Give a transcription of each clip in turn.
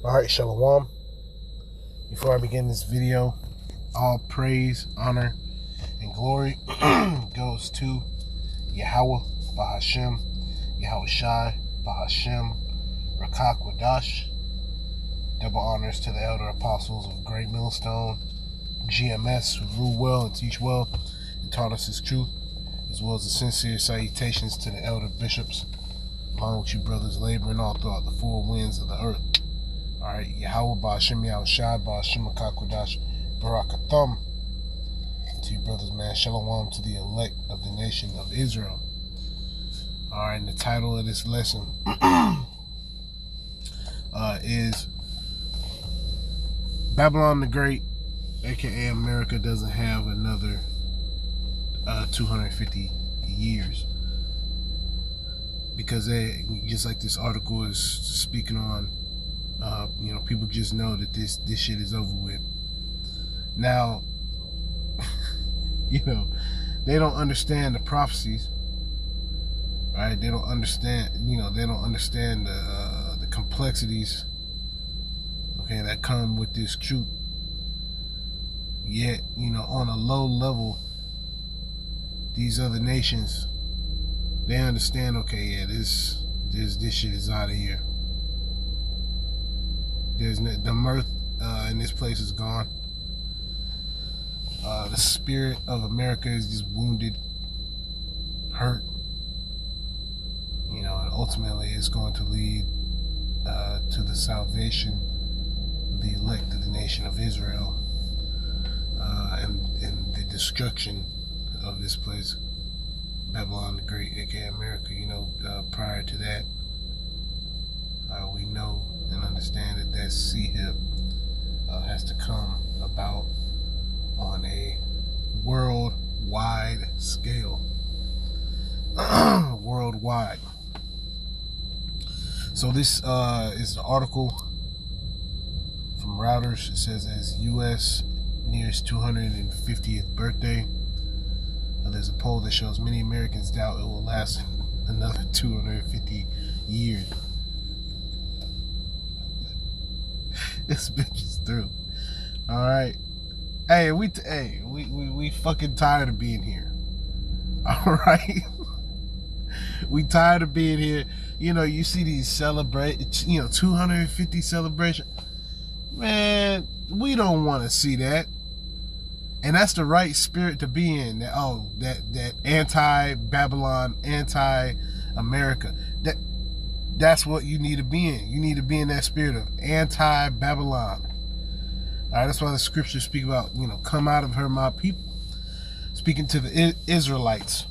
Alright, Shalom. Before I begin this video, all praise, honor, and glory goes to Yahweh, Bahashem, Yahweh Shai, Bahashem, Rakak Wadash. Double honors to the elder apostles of Great Millstone, GMS, who rule well and teach well and taught us his truth, as well as the sincere salutations to the elder bishops, along with you brothers laboring all throughout the four winds of the earth. Alright, Yahweh, Bahashem, Yahweh Shai, Bahashem, Rakak Wadash, Barakathum. To you brothers, man, Shalom to the elect of the nation of Israel. Alright, and the title of this lesson is Babylon the Great, aka America, doesn't have another 250 years. Because they, just like this article is speaking on, people just know that this shit is over with. Now, they don't understand the prophecies, right? They don't understand, they don't understand the complexities, okay, that come with this truth. Yet, on a low level, these other nations, they understand, okay, yeah, this shit is out of here. The mirth in this place is gone. The spirit of America is just wounded, hurt. And ultimately it's going to lead to the salvation of the elect of the nation of Israel, and the destruction of this place, Babylon the Great, aka America. Prior to that, we know and understand that C-HIP has to come about on a worldwide scale. Worldwide. So this is the article from Reuters. It says, as U.S. nears 250th birthday, there's a poll that shows many Americans doubt it will last another 250 years. This bitch is through. All right. Hey, we fucking tired of being here. All right. We tired of being here. You see these 250 celebration. Man, we don't want to see that. And that's the right spirit to be in. That anti-Babylon, anti-America. That's what you need to be in. You need to be in that spirit of anti-Babylon. All right, that's why the scriptures speak about, come out of her, my people. Speaking to the Israelites,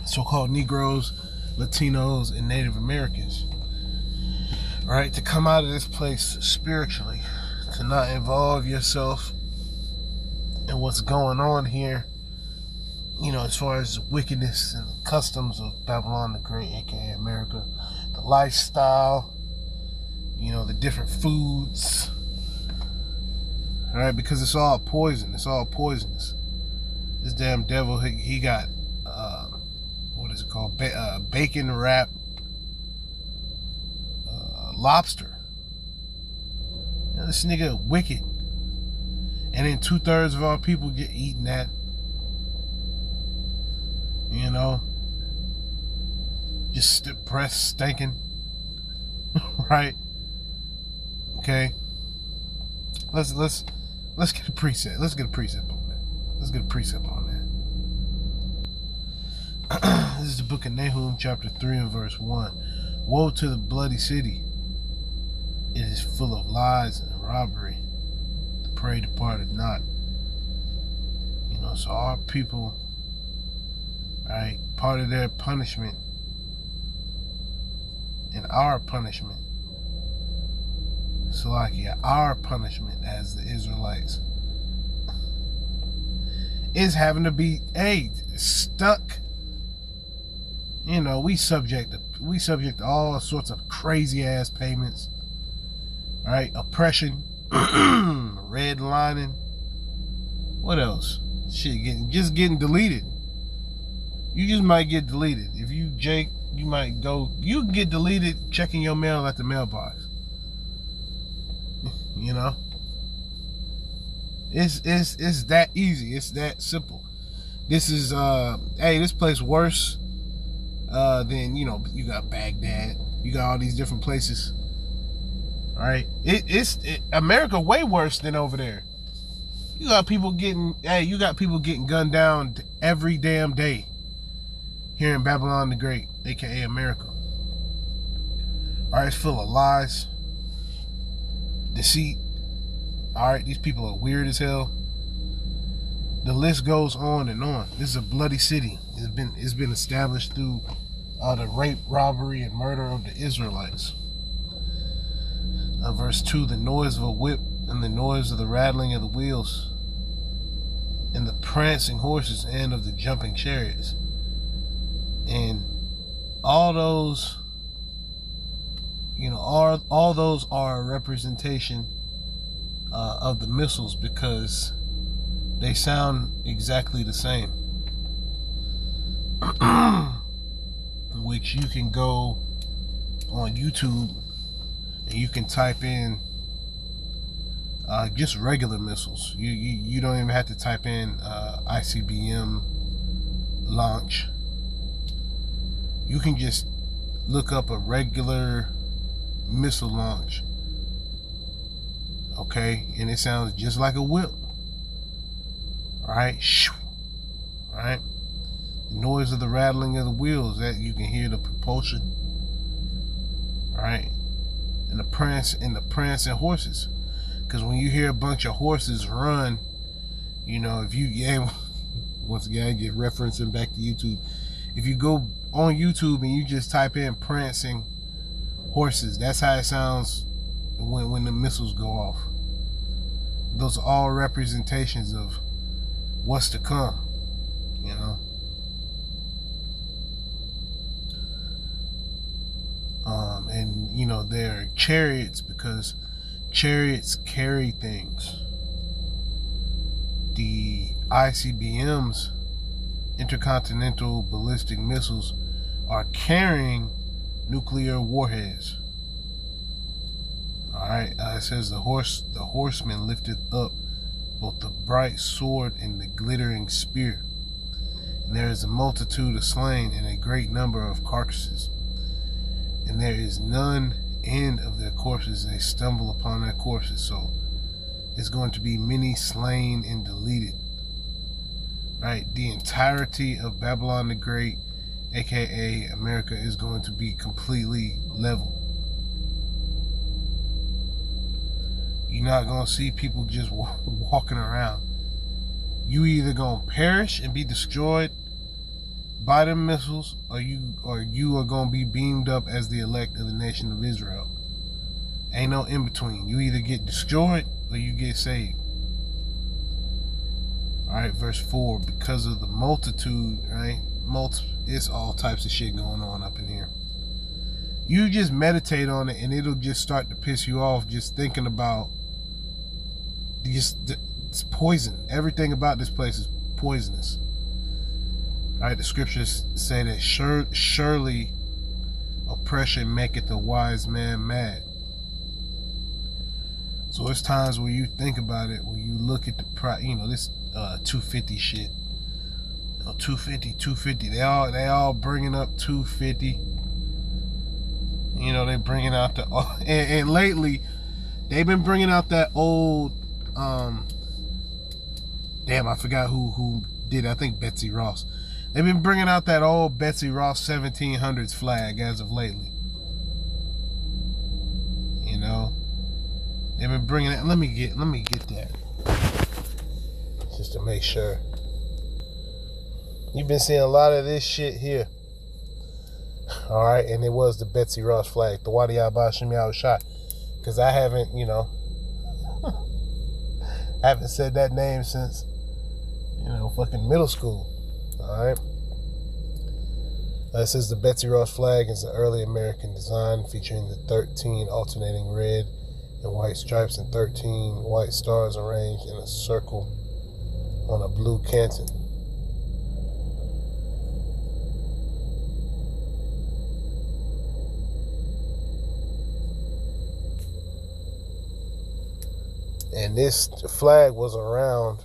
so-called Negroes, Latinos, and Native Americans. All right, to come out of this place spiritually, to not involve yourself in what's going on here, as far as wickedness and the customs of Babylon the Great, aka America, the lifestyle, the different foods. All right, because it's all poison. It's all poisonous. This damn devil, he got, what is it called? Bacon wrapped lobster. This nigga wicked. And then 2/3 of our people get eaten that. Just breath stinking. Right? Okay. Let's get a precept. Let's get a precept on that. This is the book of Nahum, chapter 3 and verse 1. Woe to the bloody city. It is full of lies and robbery. The prey departed not. So our people, right, part of their punishment and our punishment, our punishment as the Israelites, is having to be stuck. We subject to all sorts of crazy ass payments, right? Oppression, redlining. What else? Shit, getting deleted. You just might get deleted. If you Jake, you can get deleted checking your mail at the mailbox. You know, it's that easy. It's that simple. This is hey, this place worse than, you know, you got Baghdad, you got all these different places. All right, it's America way worse than over there. You got people getting gunned down every damn day here in Babylon the Great, aka America. All right, it's full of lies, deceit. All right, these people are weird as hell. The list goes on and on. This is a bloody city. It's been established through the rape, robbery, and murder of the Israelites. Verse 2, the noise of a whip and the noise of the rattling of the wheels and the prancing horses and of the jumping chariots. And all those, you know, all those are a representation of the missiles, because they sound exactly the same. Which you can go on YouTube and you can type in just regular missiles. You don't even have to type in ICBM launch. You can just look up a regular missile launch. Okay, and it sounds just like a whip. Alright, alright. The noise of the rattling of the wheels, that you can hear the propulsion. Alright. And the prancing horses. Because when you hear a bunch of horses run, you know, if you, once again, I get referencing back to YouTube. If you go on YouTube and you just type in prancing horses, that's how it sounds when the missiles go off. Those are all representations of what's to come, you know. And you know, they're chariots because chariots carry things. The ICBMs, intercontinental ballistic missiles, are carrying nuclear warheads. Alright, it says the horseman lifted up both the bright sword and the glittering spear. And there is a multitude of slain and a great number of carcasses. And there is none end of their corpses. They stumble upon their corpses. So it's going to be many slain and deleted. Right? The entirety of Babylon the Great, aka America, is going to be completely leveled. You're not going to see people just walking around. You either going to perish and be destroyed by the missiles, or you are going to be beamed up as the elect of the nation of Israel. Ain't no in between. You either get destroyed or you get saved. Alright, verse 4, because of the multitude, right? It's all types of shit going on up in here. You just meditate on it and it'll just start to piss you off just thinking about it's poison. Everything about this place is poisonous. Alright, the scriptures say that surely oppression maketh the wise man mad. So there's times where you think about it, when you look at the price, you know, this 250 shit. You know, 250. They all bringing up 250. You know, they bringing out the and lately they've been bringing out that old damn, I forgot who did it. I think Betsy Ross. They've been bringing out that old Betsy Ross 1700s flag as of lately. You know, they've been bringing it. Let me get that just to make sure. You've been seeing a lot of this shit here. All right, and it was the Betsy Ross flag, the Wadi Abba Shemi Shot, because I haven't, you know, I haven't said that name since, you know, fucking middle school. Alright. It says the Betsy Ross flag is an early American design featuring the 13 alternating red and white stripes and 13 white stars arranged in a circle on a blue canton. And this flag was around,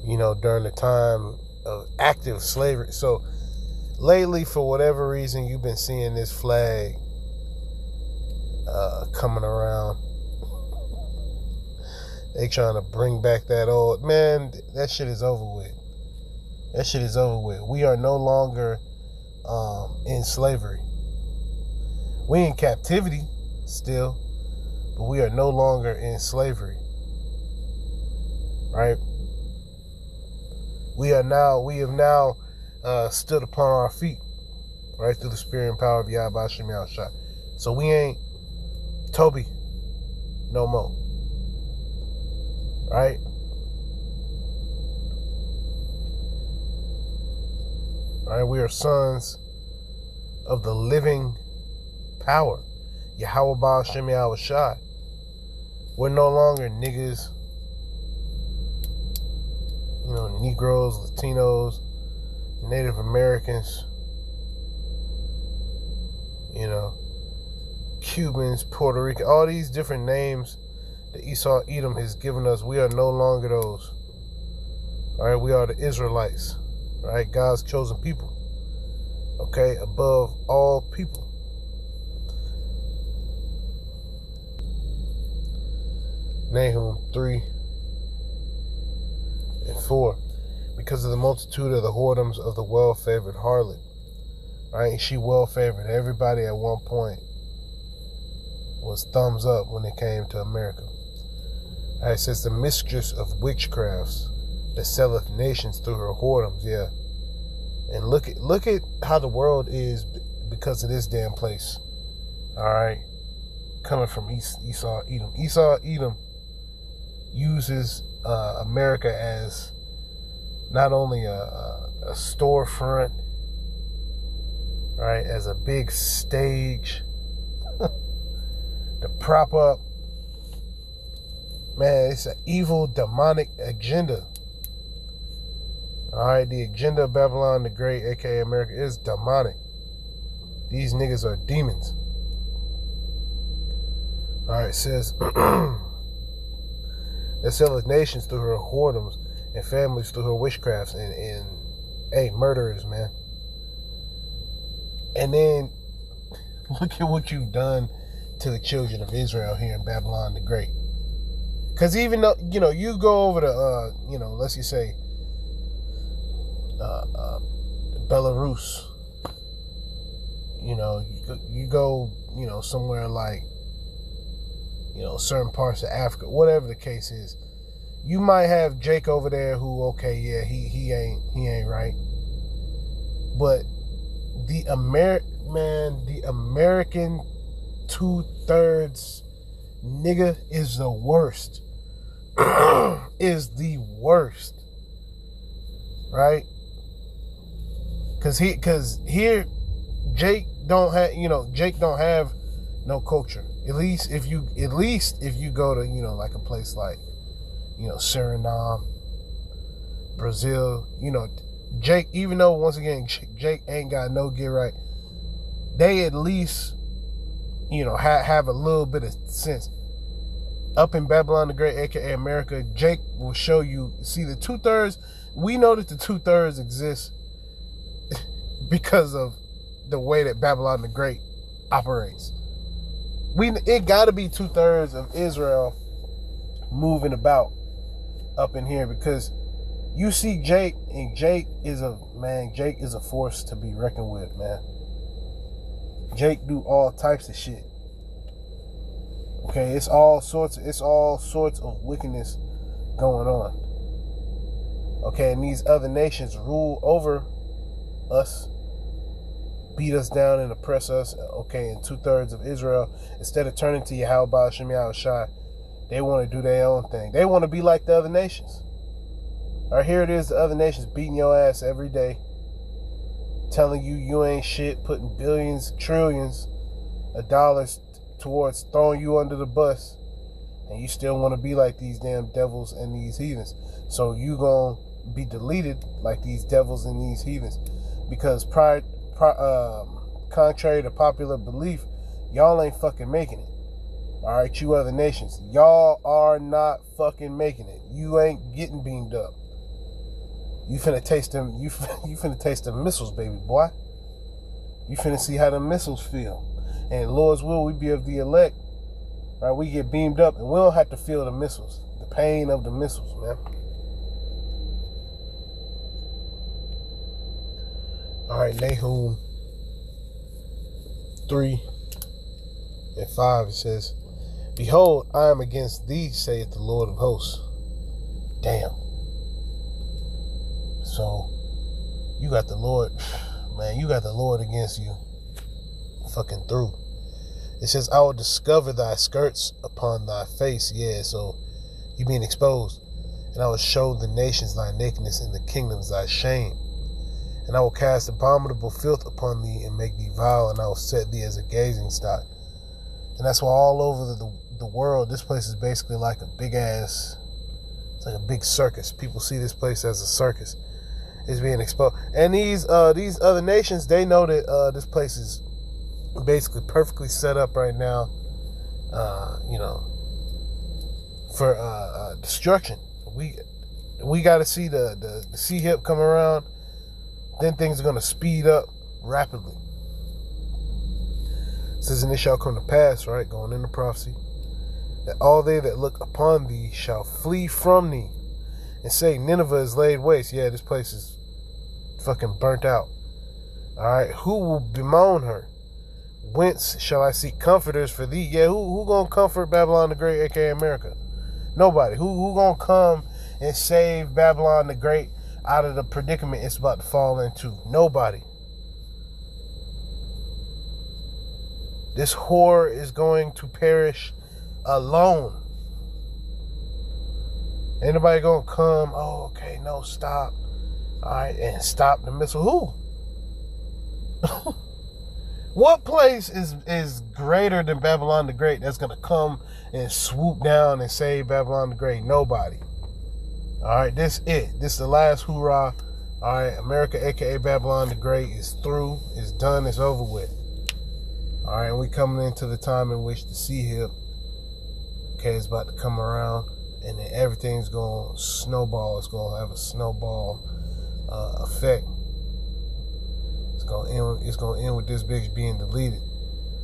during the time of active slavery. So lately, for whatever reason, you've been seeing this flag coming around. They trying to bring back that old, man, that shit is over with. That shit is over with. We are no longer in slavery. We in captivity still, but we are no longer in slavery. Right? We have now stood upon our feet, right, through the spirit and power of Yahweh Shem Yahushua. So we ain't Toby no more. Right? Right? We are sons of the living power. Yahweh Baal Shem Yahushua. We're no longer niggas, Negroes, Latinos, Native Americans, Cubans, Puerto Rican, all these different names that Esau Edom has given us. We are no longer those. All right, we are the Israelites, right? God's chosen people, okay, above all people. Nahum 3:4. Because of the multitude of the whoredoms of the well-favored harlot. Right? She well-favored. Everybody at one point was thumbs up when it came to America. Right, it says the mistress of witchcrafts that selleth nations through her whoredoms. Yeah. And look at how the world is because of this damn place. Alright. Coming from Esau Edom. Esau Edom uses America as not only a storefront, right, as a big stage to prop up, man, it's an evil, demonic agenda. All right, the agenda of Babylon the Great, aka America, is demonic. These niggas are demons. All right, it says that selleth nations through her whoredoms and families through her witchcrafts and hey, murderers, man. And then look at what you've done to the children of Israel here in Babylon the Great. Because even though, you go over to, let's just say, Belarus, you go, somewhere like, certain parts of Africa, whatever the case is, you might have Jake over there who, okay, yeah, he ain't right. But the American 2/3 nigga is the worst. Is the worst. Right? Cause here Jake don't have no culture. At least if you go to, like a place like, Suriname, Brazil, Jake, even though once again Jake ain't got no get right, they at least, have a little bit of sense. Up in Babylon the Great, aka America, Jake will show you, see the 2/3, we know that the 2/3 exists because of the way that Babylon the Great operates. It gotta be 2/3 of Israel moving about up in here, because you see Jake, and Jake is a force to be reckoned with, man. Jake do all types of shit. Okay, it's all sorts of wickedness going on. Okay, and these other nations rule over us, beat us down and oppress us. Okay, and 2/3 of Israel, instead of turning to Yahweh Shem Yahushua, they want to do their own thing. They want to be like the other nations. All right, here it is, the other nations beating your ass every day, telling you ain't shit, putting billions, trillions of dollars towards throwing you under the bus, and you still want to be like these damn devils and these heathens. So you gonna be deleted like these devils and these heathens, because contrary to popular belief, y'all ain't fucking making it. All right, you other nations, y'all are not fucking making it. You ain't getting beamed up. You finna taste them. You finna taste the missiles, baby boy. You finna see how the missiles feel. And Lord's will, we be of the elect. All right, we get beamed up, and we don't have to feel the missiles, the pain of the missiles, man. All right, Nahum 3:5, it says, "Behold, I am against thee, saith the Lord of hosts." Damn. So, you got the Lord, man, you got the Lord against you. Fucking through. It says, "I will discover thy skirts upon thy face." Yeah, so you being exposed. "And I will show the nations thy nakedness and the kingdoms thy shame. And I will cast abominable filth upon thee and make thee vile, and I will set thee as a gazing stock." And that's why all over the world, this place is basically like a big ass, it's like a big circus. People see this place as a circus. It's being exposed. And these other nations, they know that this place is basically perfectly set up right now, for destruction. We got to see the sea hip come around. Then things are going to speed up rapidly. It says, "And it shall come to pass," right, going into prophecy, "that all they that look upon thee shall flee from thee, and say, Nineveh is laid waste." Yeah, this place is fucking burnt out. All right, "who will bemoan her? Whence shall I seek comforters for thee?" Yeah, who gonna comfort Babylon the Great, aka America? Nobody. Who gonna come and save Babylon the Great out of the predicament it's about to fall into? Nobody. This whore is going to perish alone. Ain't nobody gonna come, "Oh, okay, no, stop. All right, and stop the missile." Who? What place is greater than Babylon the Great that's gonna come and swoop down and save Babylon the Great? Nobody. All right, this it. This is the last hoorah. All right, America, aka Babylon the Great, is through. It's done. It's over with. All right, and we coming into the time in which the sea hip, okay, is about to come around, and then everything's going to snowball. It's going to have a snowball effect. It's going to end with this bitch being deleted.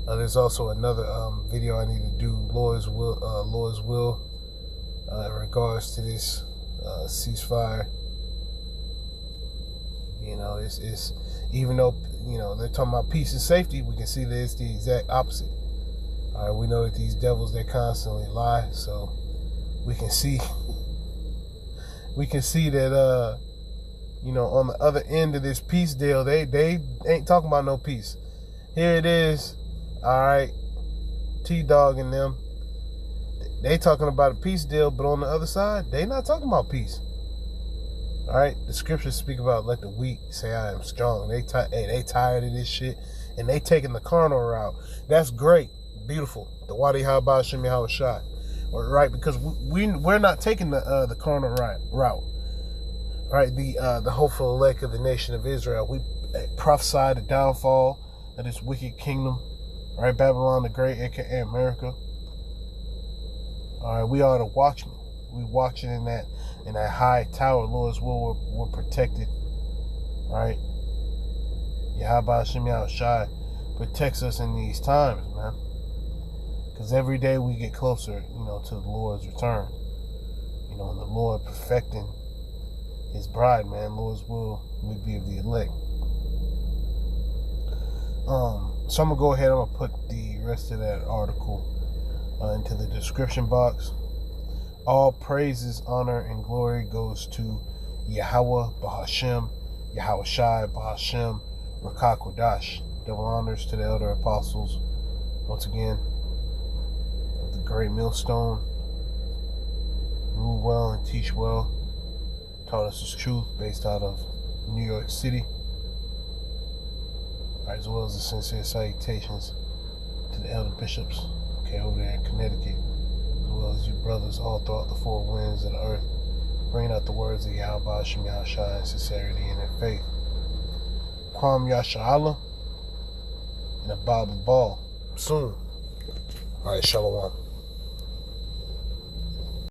There's also another video I need to do, Lord's will, in regards to this ceasefire. You know, it's even though, you know, they're talking about peace and safety, we can see that it's the exact opposite. All right, we know that these devils, they constantly lie, so we can see that you know, on the other end of this peace deal, they ain't talking about no peace. Here it is. All right, T-Dog and them, they talking about a peace deal, but on the other side, they not talking about peace. All right, the scriptures speak about let the weak say I am strong. They tired of this shit, and they taking the carnal route. That's great, beautiful. The Wadi Haba Shemi Hawashai, right? Because we're not taking the carnal route, right? The hopeful elect of the nation of Israel. We prophesy the downfall of this wicked kingdom, right? Babylon the Great, aka America. All right, we are the watchmen. We watching in that high tower. Lord's will, we're protected, right? Yahweh Shem Yahushai protects us in these times, man. Because every day we get closer, you know, to the Lord's return. You know, and the Lord perfecting His bride, man. Lord's will, we be of the elect. So I'm gonna go ahead. I'm gonna put the rest of that article into the description box. All praises, honor, and glory goes to Yahweh Bahashem, Yahweh Shai Bahashem, Rakah Kodash. Double honors to the elder apostles, once again, of the great millstone. Rule well and teach well. Taught us His truth based out of New York City. As well as the sincere salutations to the elder bishops, okay, over there in Connecticut. As well as you brothers all throughout the four winds of the earth, bringing out the words of Yahweh Shem Yahushai in sincerity and in faith. Kwam Yasha'Allah and a Bible ball soon. All right, Shalom.